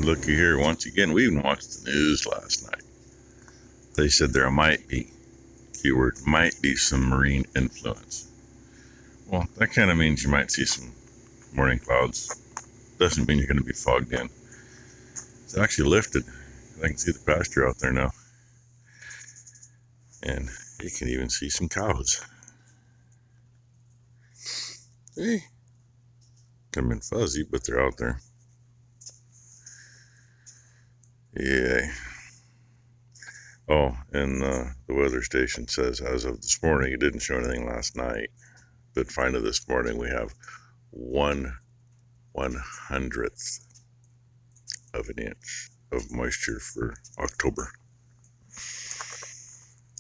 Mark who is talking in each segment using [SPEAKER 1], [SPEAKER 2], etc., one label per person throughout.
[SPEAKER 1] looky here, once again, we even watched the news last night. They said there might be, keyword, might be some marine influence. Well, that kind of means you might see some morning clouds. Doesn't mean you're going to be fogged in. It's actually lifted. I can see the pasture out there now. And you can even see some cows. Hey, come in fuzzy, but they're out there. Yeah. Oh, and the weather station says as of this morning, it didn't show anything last night, but finally this morning we have 1/100th of an inch of moisture for October.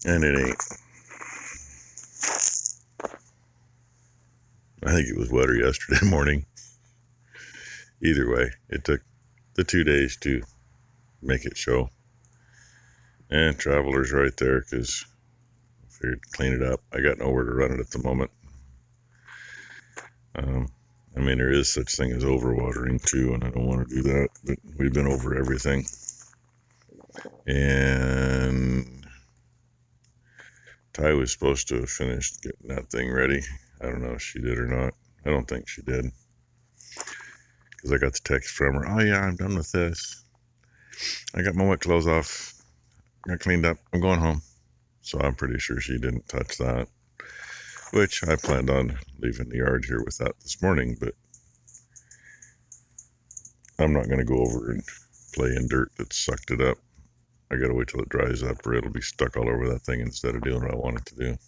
[SPEAKER 1] And it ain't. I think it was wetter yesterday morning. Either way, it took the 2 days to make it show. And Traveler's right there because I figured to clean it up. I got nowhere to run it at the moment. I mean, there is such thing as overwatering too, and I don't want to do that, but we've been over everything. And Ty was supposed to have finished getting that thing ready. I don't know if she did or not. I don't think she did. Because I got the text from her, oh yeah, I'm done with this. I got my wet clothes off. Got cleaned up. I'm going home. So I'm pretty sure she didn't touch that. Which I planned on leaving the yard here with that this morning, but I'm not going to go over and play in dirt that sucked it up. I got to wait till it dries up or it'll be stuck all over that thing instead of doing what I want it to do.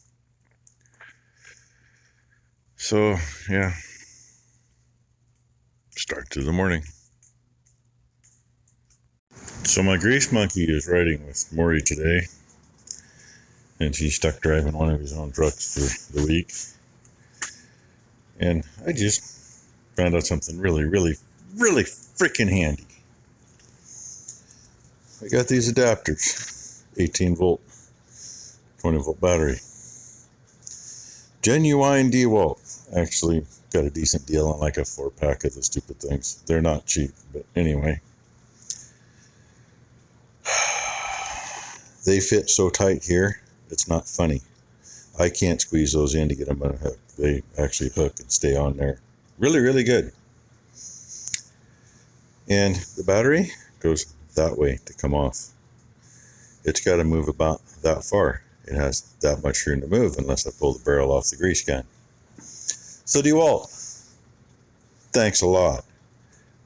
[SPEAKER 1] So, yeah. Start to the morning. So my grease monkey is riding with Maury today. And she's stuck driving one of his own trucks for the week. And I just found out something really freaking handy. I got these adapters, 18 volt, 20 volt battery. Genuine DeWalt. Actually got a decent deal on like a 4-pack of the stupid things. They're not cheap, but anyway. They fit so tight here, it's not funny. I can't squeeze those in to get them unhooked. They actually hook and stay on there. Really good. And the battery goes that way to come off. It's got to move about that far. It has that much room to move unless I pull the barrel off the grease gun. So DeWalt, thanks a lot.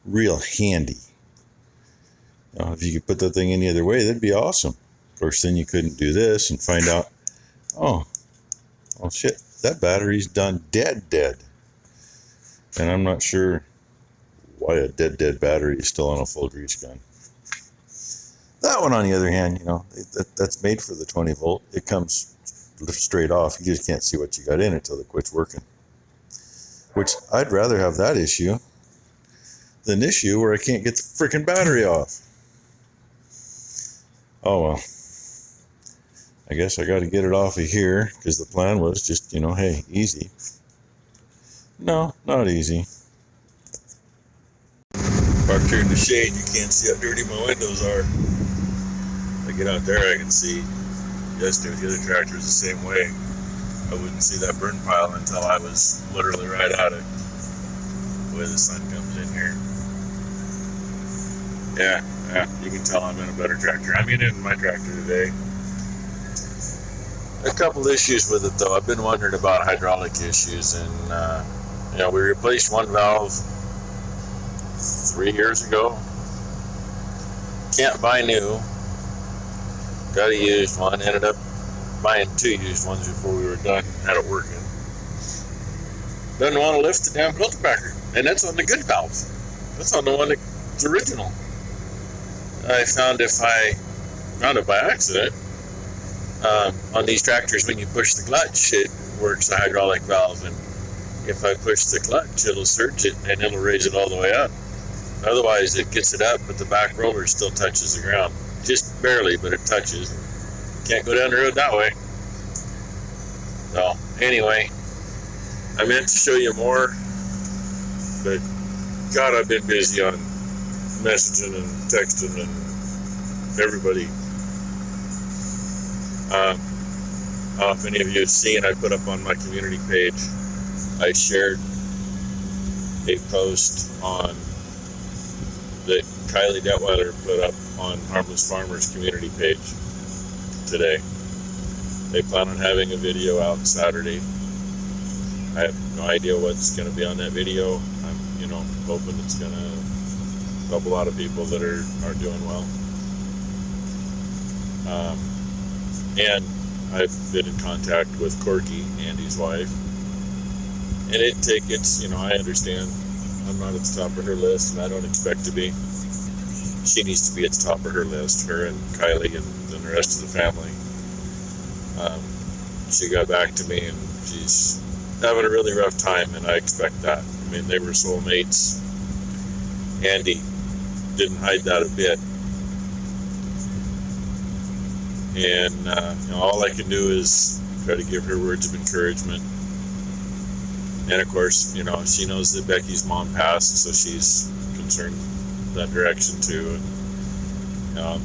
[SPEAKER 1] Real handy. Now, if you could put that thing any other way, that'd be awesome. Of course, then you couldn't do this and find out, oh shit, that battery's done dead. And I'm not sure why a dead battery is still on a full grease gun. That one, on the other hand, you know, that's made for the 20 volt. It comes straight off. You just can't see what you got in it till it quits working. Which I'd rather have that issue than the issue where I can't get the freaking battery off. Oh well. I guess I got to get it off of here because the plan was just, you know, hey, easy. No, not easy. Parked here in the shade, you can't see how dirty my windows are. If I get out there, I can see. Yesterday with the other tractors the same way. I wouldn't see that burn pile until I was literally right at it. The way the sun comes in here. Yeah, you can tell I'm in a better tractor. I'm in my tractor today. A couple issues with it though. I've been wondering about hydraulic issues, and you know, we replaced one valve 3 years ago. Can't buy new. Got a used one. Ended up buying 2 used ones before we were done and had it working. Doesn't want to lift the damn cultipacker, and that's on the good valve. That's on the one that's original. I found it by accident. On these tractors, when you push the clutch, it works the hydraulic valve, and if I push the clutch, it'll surge it and it'll raise it all the way up. Otherwise, it gets it up, but the back roller still touches the ground. Just barely, but it touches. Can't go down the road that way. So, anyway, I meant to show you more, but God, I've been busy on messaging and texting and everybody. If any of you have seen, I put up on my community page, I shared a post on that Kylie Detweiler put up on Harmless Farmers community page today. They plan on having a video out Saturday. I have no idea what's going to be on that video. I'm, hoping it's going to help a lot of people that are doing well. And I've been in contact with Corky, Andy's wife, and I understand I'm not at the top of her list, and I don't expect to be. She needs to be at the top of her list, her and Kylie and the rest of the family. She got back to me, and she's having a really rough time, and I expect that. I mean, they were soulmates. Andy didn't hide that a bit. And all I can do is try to give her words of encouragement. And of course, she knows that Becky's mom passed, so she's concerned that direction too. And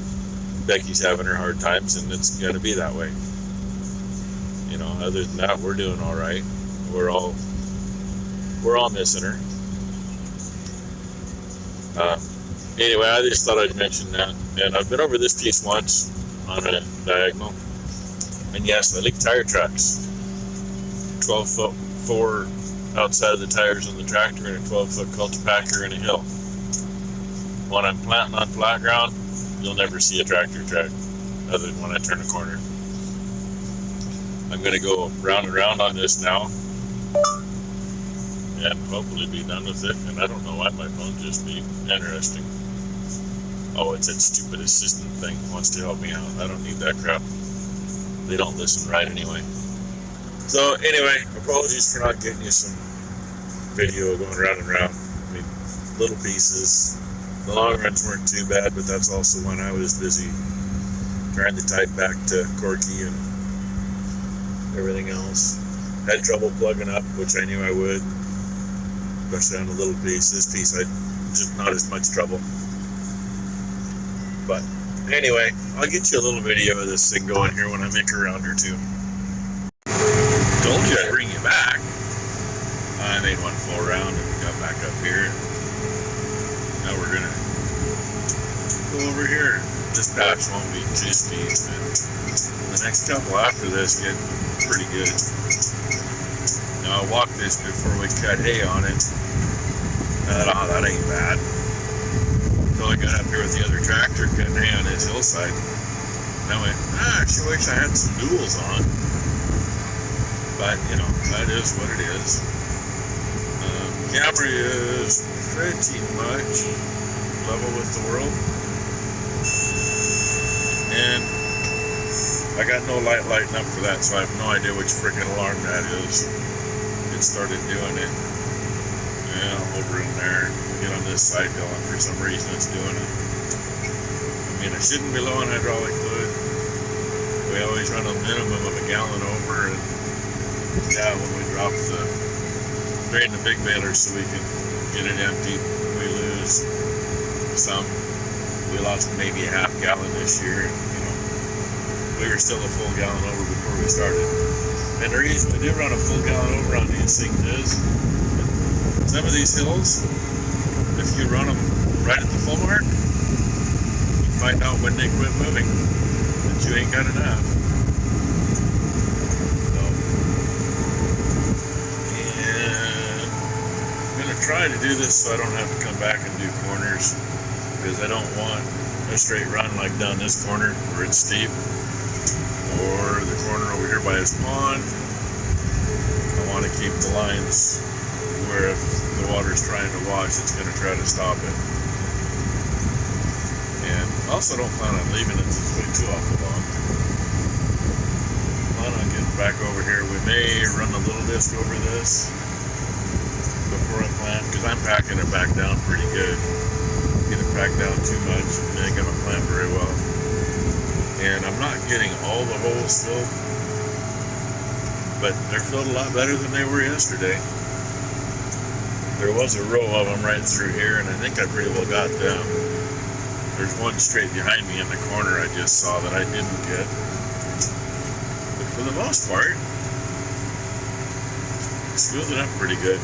[SPEAKER 1] Becky's having her hard times, and it's going to be that way. Other than that, we're doing all right. We're all missing her. Anyway, I just thought I'd mention that. And I've been over this piece once on a diagonal, and yes, I leak tire tracks. 12-foot 4 outside of the tires on the tractor, and a 12-foot cultipacker in a hill. When I'm planting on flat ground, you'll never see a tractor track other than when I turn a corner. I'm going to go round and round on this now and hopefully be done with it. And I don't know why my phone just beat. Interesting. Oh, it's that stupid assistant thing wants to help me out. I don't need that crap. They don't listen right anyway. So anyway, apologies for not getting you some video going round and round. I mean, little pieces. The long runs weren't too bad, but that's also when I was busy trying to type back to Corky and everything else. Had trouble plugging up, which I knew I would, especially on a little piece. This piece, I just not as much trouble. But anyway, I'll get you a little video of this thing going here when I make a round or two. Told you I'd bring you back. I made one full round and got back up here. Now we're gonna go over here. This patch won't be too steep, but the next couple after this get pretty good. Now I walked this before we cut hay on it. I thought, that ain't bad. Until I got up here with the other tractor cutting hay on his hillside. And I went, I sure wish I had some duals on. But, that is what it is. Camry is pretty much level with the world. And I got no light lighting up for that, so I have no idea which freaking alarm that is. It started doing it. Yeah, over in there. Get on this side hill, and for some reason it's doing it. I mean, I shouldn't be low on hydraulic fluid. We always run a minimum of a gallon over, and yeah, when we drop drain the big baler so we can get it emptied, we lose some. We lost maybe a half gallon this year, and we were still a full gallon over before we started. And the reason we do run a full gallon over on these things is some of these hills, if you run them right at the full mark, you find out when they quit moving that you ain't got enough. So, and I'm gonna try to do this so I don't have to come back and do corners, because I don't want a straight run like down this corner where it's steep, or the corner over here by his pond. I want to keep the lines where if the water's trying to wash, it's going to try to stop it. And also don't plan on leaving it this way too awful long. Plan on getting back over here. We may run a little disc over this before I plant, because I'm packing it back down pretty good. Get it packed down too much, it ain't gonna plant very well. And I'm not getting all the holes filled, but they're filled a lot better than they were yesterday. There was a row of them right through here, and I think I pretty well got them. There's one straight behind me in the corner I just saw that I didn't get. But for the most part, smooth it up pretty good.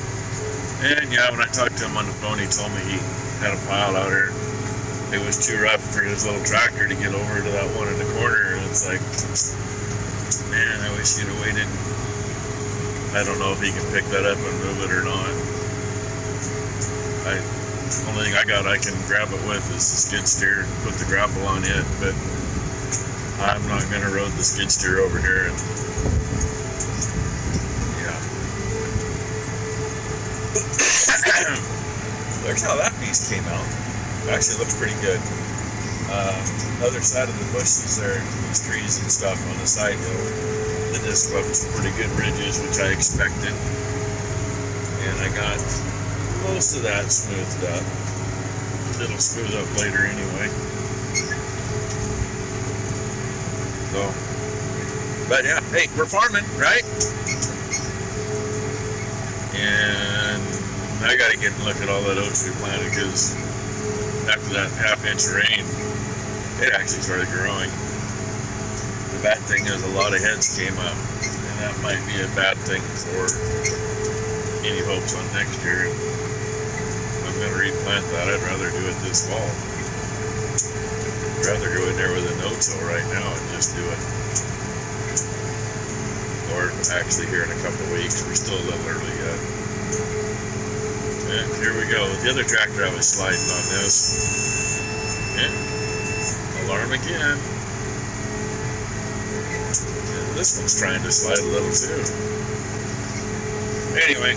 [SPEAKER 1] And yeah, when I talked to him on the phone, he told me he had a pile out there. It was too rough for his little tractor to get over to that one in the corner. And it's like, man, I wish he'd have waited. I don't know if he can pick that up and move it or not. The only thing I can grab it with is the skid steer and put the grapple on it, but I'm not going to road the skid steer over here. And yeah. There's how that piece came out. It actually looks pretty good. Other side of the bushes there, these trees and stuff on the side hill, the disc looks pretty good ridges, which I expected. And I got most of that smoothed up. It'll smooth up later anyway. So, but yeah, hey, we're farming, right? And I gotta get and look at all that oats we planted, because after that half-inch rain, it actually started growing. The bad thing is a lot of heads came up, and that might be a bad thing for any hopes on next year. If I'm going to replant that, I'd rather do it this fall. I'd rather go in there with a no-till right now and just do it. Or actually here in a couple of weeks. We're still a little early yet. And here we go. The other tractor I was sliding on this. Yeah. Alarm again. And this one's trying to slide a little too. Anyway,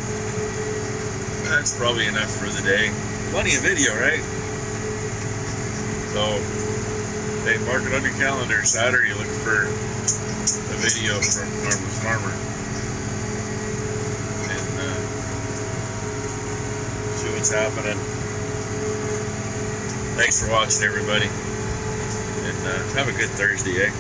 [SPEAKER 1] that's probably enough for the day. Plenty of video, right? So, hey, mark it on your calendar. Saturday, look for a video from Norman's Farmer. And see what's happening. Thanks for watching, everybody. And have a good Thursday, eh?